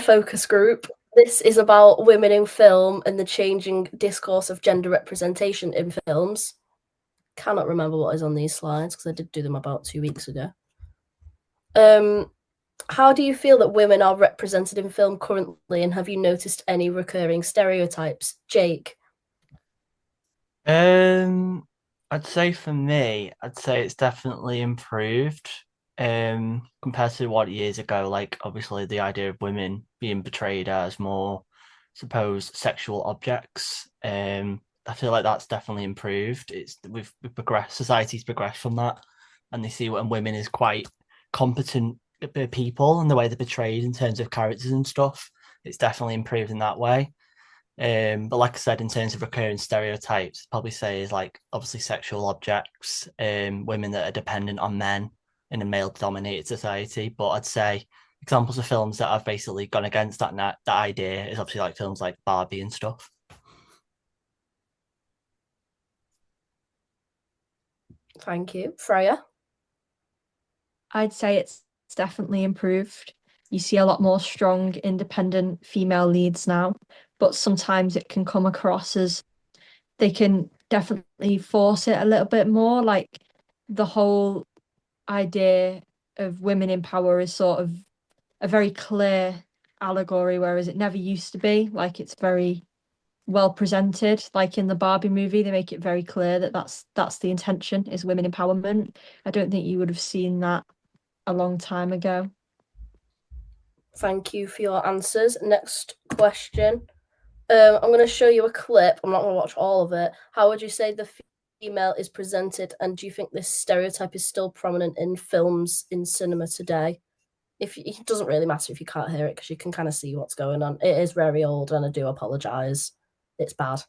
focus group. This is about women in film and the changing discourse of gender representation in films. Cannot remember what is on these slides because I did do them about 2 weeks ago. How do you feel that women are represented in film currently, and have you noticed any recurring stereotypes? Jake? I'd say for me, I'd say it's definitely improved compared to what years ago. Like obviously the idea of women being portrayed as more suppose sexual objects. I feel like that's definitely improved. We've progressed, society's progressed from that, and they see when women is quite competent people and the way they're portrayed in terms of characters and stuff. It's definitely improved in that way. But like I said, in terms of recurring stereotypes, I'd probably say is like obviously sexual objects, women that are dependent on men in a male-dominated society. But I'd say examples of films that have basically gone against that idea is obviously like films like Barbie and stuff. Thank you. Freya? I'd say it's definitely improved. You see a lot more strong, independent female leads now, but sometimes it can come across as they can definitely force it a little bit more. Like the whole idea of women in power is sort of a very clear allegory, whereas it never used to be. Like it's very well presented. Like in the Barbie movie, they make it very clear that that's the intention is women empowerment. I don't think you would have seen that a long time ago. Thank you for your answers. Next question. I'm going to show you a clip. I'm not going to watch all of it. How would you say the female is presented, and do you think this stereotype is still prominent in films in cinema today? If it doesn't really matter if you can't hear it because you can kind of see what's going on. It is very old, and I do apologize. It's bad.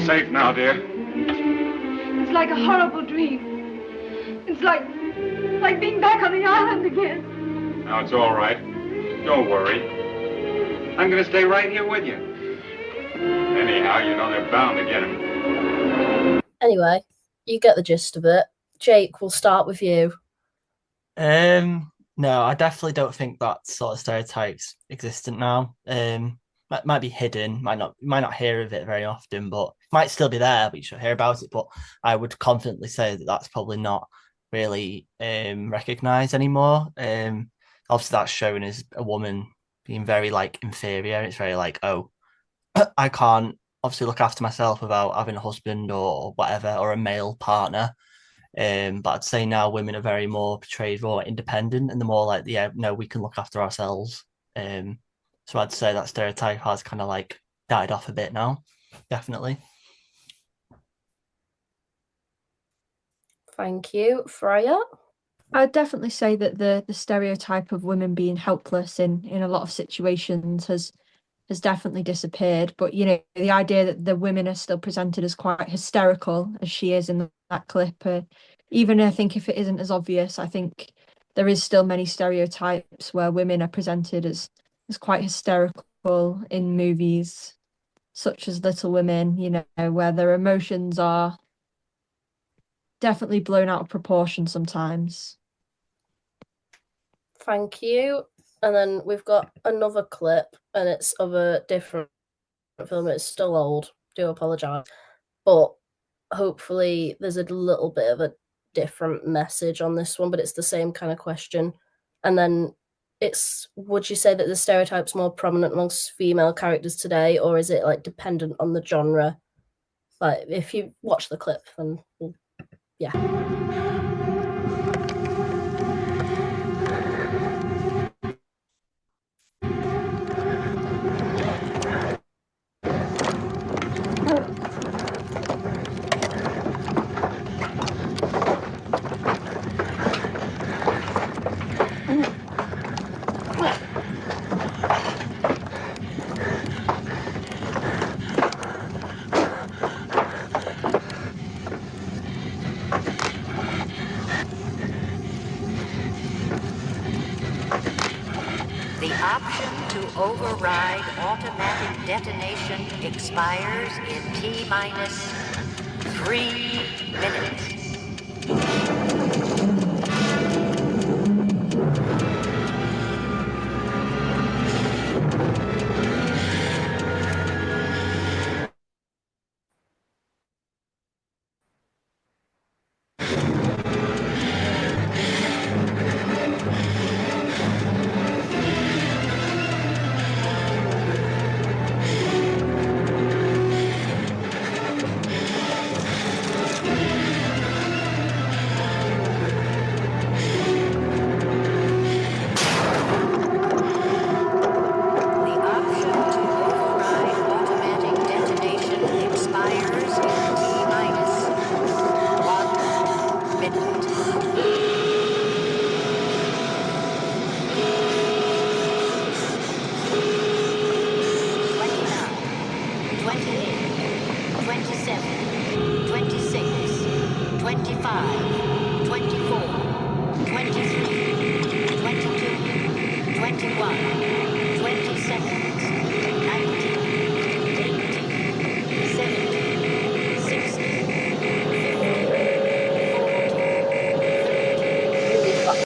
Safe now, dear. It's like a horrible dream. It's like being back on the island again. Now it's all right. Don't worry. I'm going to stay right here with you. Anyhow, you know they're bound to get him. Anyway, you get the gist of it. Jake, we'll start with you. No, I definitely don't think that sort of stereotypes existent now. Might be hidden, might not hear of it very often, but might still be there, but you should hear about it. But I would confidently say that that's probably not really recognized anymore. Obviously that's shown as a woman being very like inferior. It's very like, oh, I can't obviously look after myself without having a husband or whatever, or a male partner. But I'd say now women are very more portrayed more independent and the more like, yeah, no, we can look after ourselves. So I'd say that stereotype has kind of like died off a bit now, definitely. Thank you. Freya? I'd definitely say that the stereotype of women being helpless in a lot of situations has definitely disappeared. But you know, the idea that the women are still presented as quite hysterical as she is in that clip, even I think if it isn't as obvious, I think there is still many stereotypes where women are presented as quite hysterical in movies, such as Little Women, you know, where their emotions are definitely blown out of proportion sometimes. Thank you. And then we've got another clip, and it's of a different film. It's still old. Do apologize. But hopefully there's a little bit of a different message on this one, but it's the same kind of question. And then it's, would you say that the stereotype's more prominent amongst female characters today, or is it like dependent on the genre? Like if you watch the clip, then yeah. option to override automatic detonation expires in T-minus 3 minutes.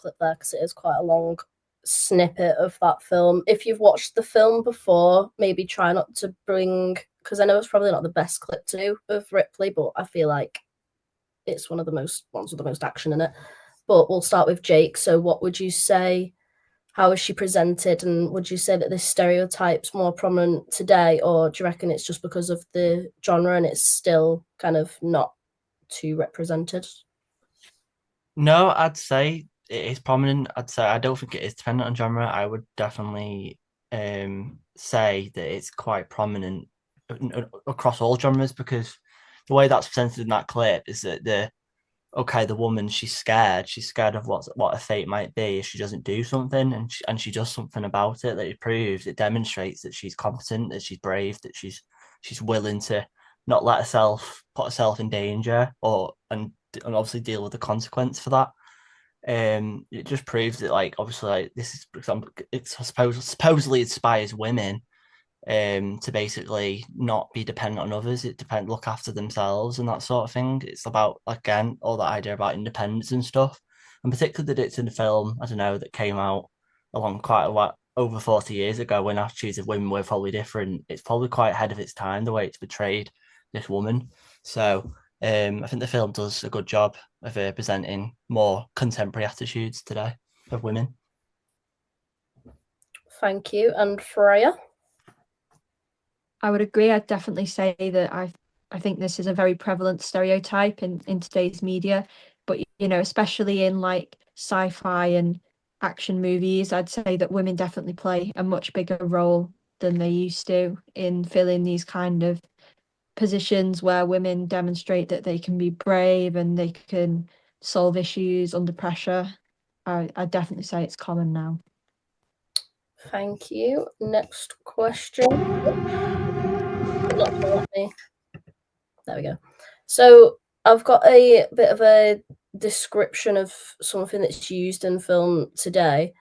Clip there because it is quite a long snippet of that film. If you've watched the film before, maybe try not to bring, because I know it's probably not the best clip to do of Ripley, but I feel like it's one of the ones with the most action in it. But we'll start with Jake. So what would you say, how is she presented, and would you say that this stereotype's more prominent today, or do you reckon it's just because of the genre and it's still kind of not too represented? No, I'd say it is prominent. I'd say I don't think it is dependent on genre. I would definitely say that it's quite prominent across all genres, because the way that's presented in that clip is that the woman, she's scared of what her fate might be if she doesn't do something, and she does something about it. That it demonstrates that she's competent, that she's brave, that she's willing to not let herself put herself in danger, and obviously deal with the consequence for that. It just proves that, like, obviously, like, this is, for example, it's supposedly inspires women to basically not be dependent on others. Look after themselves and that sort of thing. It's about, again, all that idea about independence and stuff, and particularly that it's in a film, I don't know, that came out along quite a while over 40 years ago, when attitudes of women were probably different. It's probably quite ahead of its time, the way it's portrayed this woman. So I think the film does a good job of presenting more contemporary attitudes today of women. Thank you. And Freya? I would agree. I'd definitely say that I think this is a very prevalent stereotype in today's media, but especially in like sci-fi and action movies, I'd say that women definitely play a much bigger role than they used to in filling these kind of positions where women demonstrate that they can be brave and they can solve issues under pressure. I'd definitely say it's common now. Thank you. Next question. There we go. So I've got a bit of a description of something that's used in film today.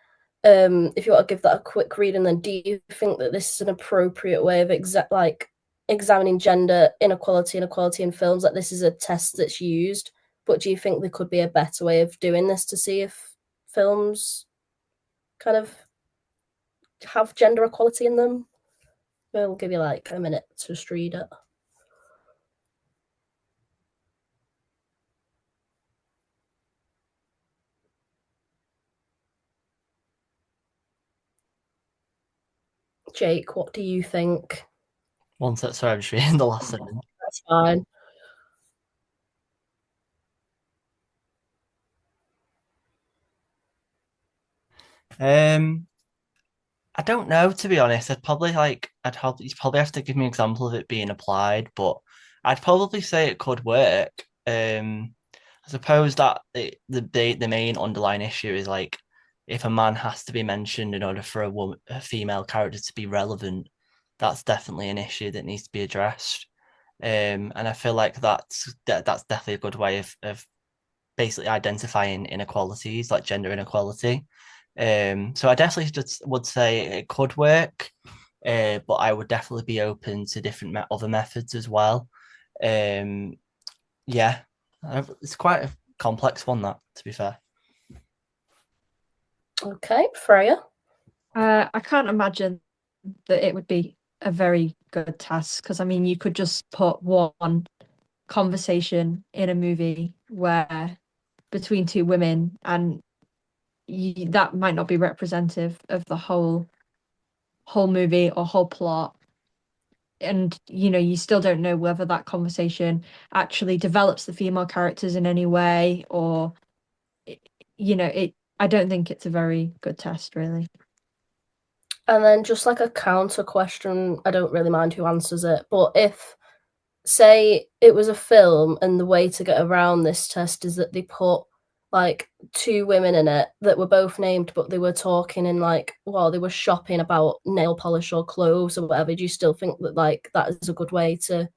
If you want to give that a quick read, and then do you think that this is an appropriate way of examining gender inequality and equality in films? Like, this is a test that's used, but do you think there could be a better way of doing this to see if films kind of have gender equality in them? We'll give you like a minute to just read it. Jake, what do you think? One sec, sorry, I'm just reading the last sentence. That's fine. I don't know, to be honest. You'd probably have to give me an example of it being applied, but I'd probably say it could work. I suppose that the main underlying issue is, like, if a man has to be mentioned in order for a female character to be relevant, that's definitely an issue that needs to be addressed. And I feel like that's definitely a good way of basically identifying inequalities, like gender inequality. So I definitely just would say it could work, but I would definitely be open to different other methods as well. Yeah, it's quite a complex one, that, to be fair. Okay, Freya. I can't imagine that it would be a very good test because I mean you could just put one conversation in a movie where between two women and that might not be representative of the whole movie or whole plot. And you still don't know whether that conversation actually develops the female characters in any way or it I don't think it's a very good test, really. And then just like a counter question, I don't really mind who answers it, but if, say, it was a film and the way to get around this test is that they put like two women in it that were both named, but they were talking in like, while they were shopping about nail polish or clothes or whatever, do you still think that like that is a good way to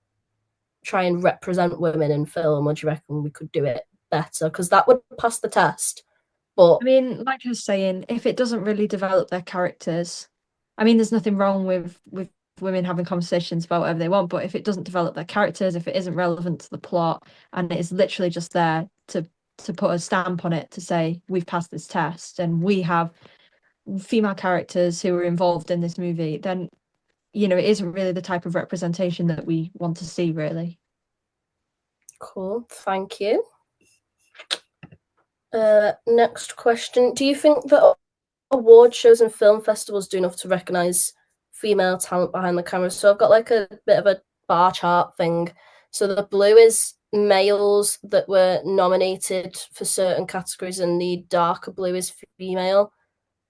try and represent women in film, or do you reckon we could do it better? Because that would pass the test. But I mean, like I was saying, if it doesn't really develop their characters, I mean, there's nothing wrong with women having conversations about whatever they want, but if it doesn't develop their characters, if it isn't relevant to the plot, and it is literally just there to put a stamp on it to say we've passed this test and we have female characters who are involved in this movie, then it isn't really the type of representation that we want to see, really. cool, thank you. Next question. Do you think that award shows and film festivals do enough to recognise female talent behind the camera? So I've got like a bit of a bar chart thing. So the blue is males that were nominated for certain categories, and the darker blue is female.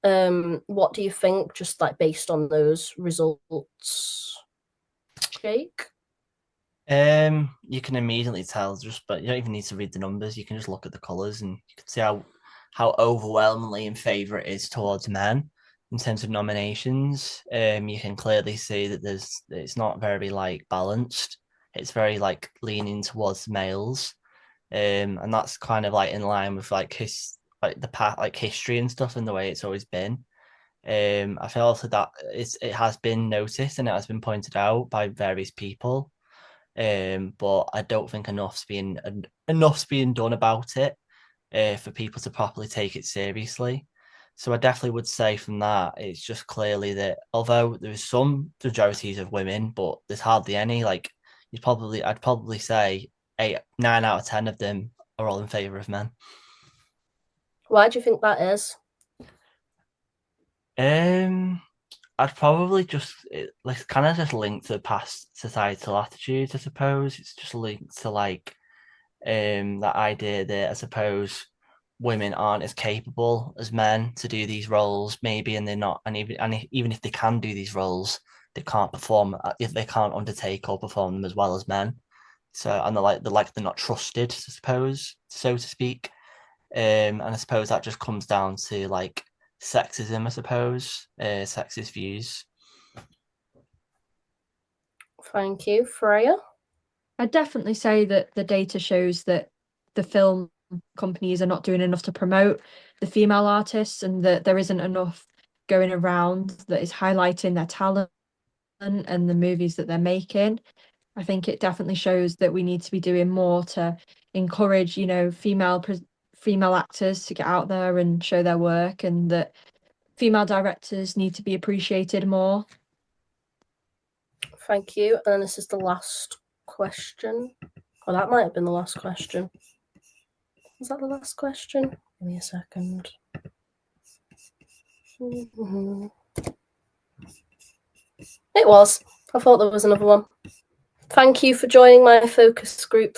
What do you think, just like based on those results, Jake? You can immediately tell but you don't even need to read the numbers. You can just look at the colours and you can see how overwhelmingly in favour it is towards men in terms of nominations. You can clearly see that it's not very like balanced. It's very like leaning towards males, and that's kind of like in line with like history and stuff and the way it's always been. I feel also that it has been noticed and it has been pointed out by various people. But I don't think enough's being done about it for people to properly take it seriously. So I definitely would say from that, it's just clearly that although there's some majorities of women, but there's hardly any. Like I'd probably say 9 out of 10 of them are all in favour of men. Why do you think that is? I'd probably just like kind of just linked to past societal attitudes, I suppose. It's just linked to like that idea that I suppose women aren't as capable as men to do these roles, maybe, and they're not, and even if they can do these roles, they can't perform if they can't undertake or perform them as well as men. So and they're not trusted, I suppose, so to speak. And I suppose that just comes down to like sexism, I suppose, sexist views. Thank you, Freya. I'd definitely say that the data shows that the film companies are not doing enough to promote the female artists and that there isn't enough going around that is highlighting their talent and the movies that they're making. I think it definitely shows that we need to be doing more to encourage, female actors to get out there and show their work, and that female directors need to be appreciated more. Thank you. And then this is the last question. Oh, that might have been the last question. Was that the last question? Give me a second. Mm-hmm. It was. I thought there was another one. Thank you for joining my focus group